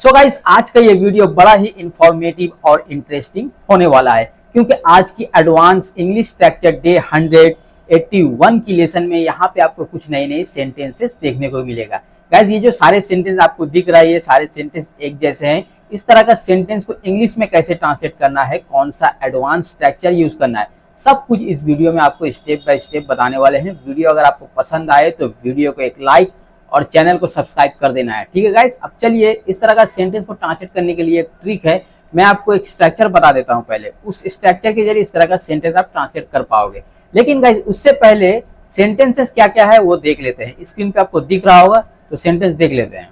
So guys, आज का ये वीडियो बड़ा ही इंफॉर्मेटिव और इंटरेस्टिंग होने वाला है क्योंकि आज की एडवांस इंग्लिश स्ट्रक्चर डे 181 की लेसन में यहाँ पे आपको कुछ नए नए सेंटेंसेस देखने को मिलेगा। गाइस, ये जो सारे सेंटेंस आपको दिख रहा है, ये सारे सेंटेंस एक जैसे हैं। इस तरह का सेंटेंस को इंग्लिश में कैसे ट्रांसलेट करना है, कौन सा एडवांस स्ट्रक्चर यूज करना है, सब कुछ इस वीडियो में आपको स्टेप बाय स्टेप बताने वाले हैं। वीडियो अगर आपको पसंद आए तो वीडियो को एक लाइक और चैनल को सब्सक्राइब कर देना है। ठीक है गाइस, अब चलिए इस तरह का सेंटेंस को ट्रांसलेट करने के लिए एक ट्रिक है। मैं आपको एक स्ट्रक्चर बता देता हूं, पहले उस स्ट्रक्चर के जरिए इस तरह का सेंटेंस आप ट्रांसलेट कर पाओगे। लेकिन गाइस, उससे पहले सेंटेंसेस क्या क्या है वो देख लेते हैं। स्क्रीन पे आपको दिख रहा होगा, तो सेंटेंस देख लेते हैं।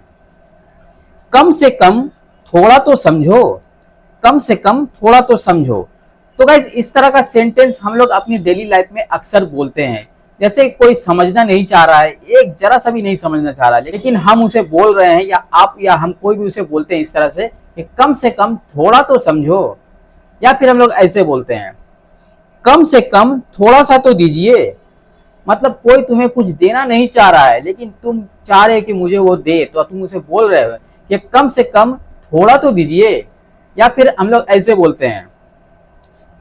कम से कम थोड़ा तो समझो, कम से कम थोड़ा तो समझो। तो गाइस, इस तरह का सेंटेंस हम लोग अपनी डेली लाइफ में अक्सर बोलते हैं। जैसे कोई समझना नहीं चाह रहा है, एक जरा सा भी नहीं समझना चाह रहा, लेकिन हम उसे बोल रहे हैं, या आप या हम कोई भी उसे बोलते हैं इस तरह से कि कम से कम थोड़ा तो समझो। या फिर हम लोग ऐसे बोलते हैं, कम से कम थोड़ा सा तो दीजिए। मतलब कोई तुम्हें कुछ देना नहीं चाह रहा है, लेकिन तुम चाह रहे कि मुझे वो दे, तो तुम उसे बोल रहे हो कि कम से कम थोड़ा तो दीजिए। या फिर हम लोग ऐसे बोलते हैं,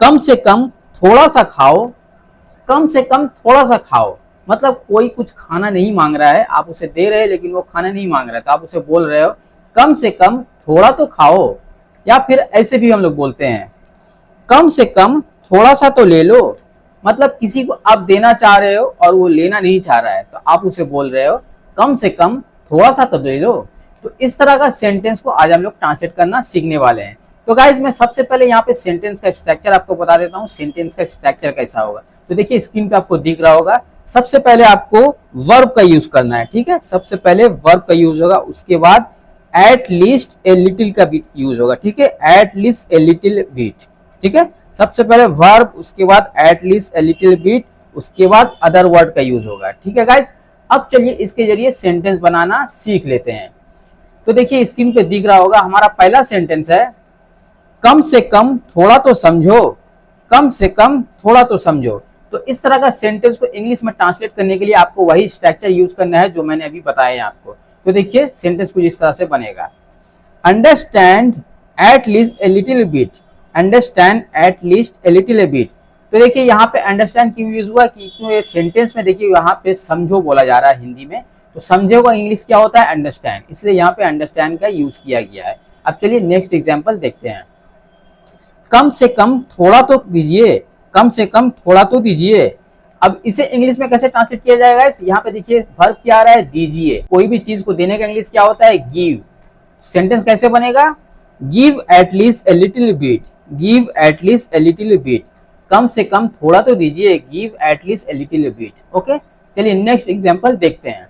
कम से कम थोड़ा सा खाओ, कम से कम थोड़ा सा खाओ। मतलब कोई कुछ खाना नहीं मांग रहा है, आप उसे दे रहे हैं, लेकिन वो खाना नहीं मांग रहा है, तो आप उसे बोल रहे हो कम से कम थोड़ा तो खाओ। या फिर ऐसे भी हम लोग बोलते हैं, कम से कम थोड़ा सा तो ले लो। मतलब किसी को आप देना चाह रहे हो और वो लेना नहीं चाह रहा है, तो आप उसे बोल रहे हो कम से कम थोड़ा सा तो दे लो। तो इस तरह का सेंटेंस को आज हम लोग ट्रांसलेट करना सीखने वाले हैं। तो गाइज, मैं सबसे पहले यहाँ पे सेंटेंस का स्ट्रक्चर आपको बता देता हूँ, सेंटेंस का स्ट्रक्चर कैसा होगा। तो देखिए, स्क्रीन पे आपको दिख रहा होगा। सबसे पहले आपको वर्ब का यूज करना है। ठीक है, सबसे पहले वर्ब का यूज होगा, उसके बाद एट लीस्ट ए लिटिल का भी यूज होगा। ठीक है, eight least a little bit. ठीक है, सबसे पहले वर्ब, उसके बाद eight least a little bit, उसके बाद अदर वर्ड का यूज होगा। ठीक है गाइज, अब चलिए इसके जरिए सेंटेंस बनाना सीख लेते हैं। तो देखिए, स्क्रीन पे दिख रहा होगा, हमारा पहला सेंटेंस है, कम से कम थोड़ा तो समझो, कम से कम थोड़ा तो समझो। तो इस तरह का सेंटेंस को इंग्लिश में ट्रांसलेट करने के लिए आपको वही स्ट्रक्चर यूज करना है जो मैंने अभी बताया है आपको। तो देखिए, सेंटेंस कुछ इस तरह से बनेगा, understand at least a little bit, understand at least a little bit. तो देखिए, यहाँ पे अंडरस्टैंड क्यों यूज हुआ, क्योंकि ये सेंटेंस में देखिए यहाँ पे समझो बोला जा रहा है हिंदी में, तो समझो का इंग्लिश क्या होता है, अंडरस्टैंड, इसलिए यहाँ पे अंडरस्टैंड का यूज किया गया है। अब चलिए नेक्स्ट एग्जाम्पल देखते हैं। कम से कम थोड़ा तो दीजिए, कम से कम थोड़ा तो दीजिए। अब इसे इंग्लिश में कैसे ट्रांसलेट किया जाएगा, यहाँ पे देखिए वर्ब क्या आ रहा है, दीजिए। कोई भी चीज को देने का इंग्लिश क्या होता है, गिव। सेंटेंस कैसे बनेगा, give at least a little bit, give at least a little bit. कम से कम थोड़ा तो दीजिए, give at least a little bit. Okay, चलिए नेक्स्ट एग्जाम्पल देखते हैं।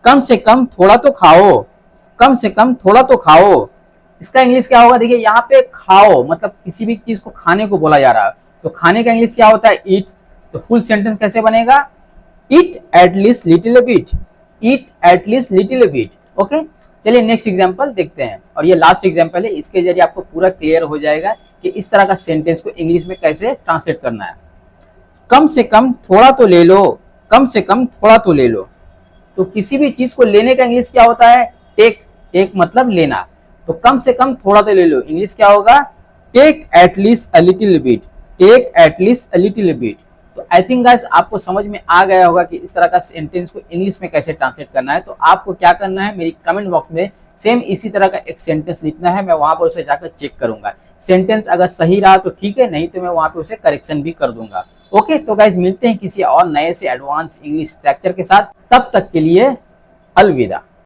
कम से कम थोड़ा तो खाओ, कम से कम थोड़ा तो खाओ। इसका इंग्लिश क्या होगा, देखिए यहाँ पे खाओ मतलब किसी भी चीज को खाने को बोला जा रहा है, तो खाने का इंग्लिश क्या होता है, ईट। तो फुल सेंटेंस कैसे बनेगा, eat at least little bit, eat at least little bit. Okay, चलिए नेक्स्ट एग्जांपल देखते हैं, और ये लास्ट एग्जांपल है। इसके जरिए आपको पूरा क्लियर हो जाएगा कि इस तरह का सेंटेंस को इंग्लिश में कैसे ट्रांसलेट करना है। कम से कम थोड़ा तो ले लो, कम से कम थोड़ा तो ले लो। तो किसी भी चीज को लेने का इंग्लिश क्या होता है, टेक। टेक मतलब लेना, तो कम से कम थोड़ा तो ले लो, इंग्लिश क्या होगा, take at least a little bit, take at least a little bit. तो आई थिंक गाइस, आपको समझ में आ गया होगा कि इस तरह का सेंटेंस को इंग्लिश में कैसे ट्रांसलेट करना है। तो आपको क्या करना है, मेरी कमेंट बॉक्स में सेम इसी तरह का एक सेंटेंस लिखना है, मैं वहां पर उसे जाकर चेक करूंगा। सेंटेंस अगर सही रहा तो ठीक है, नहीं तो मैं वहां पे उसे करेक्शन भी कर दूंगा। ओके, तो गाइस मिलते हैं किसी और नए से एडवांस इंग्लिश स्ट्रक्चर के साथ, तब तक के लिए अलविदा।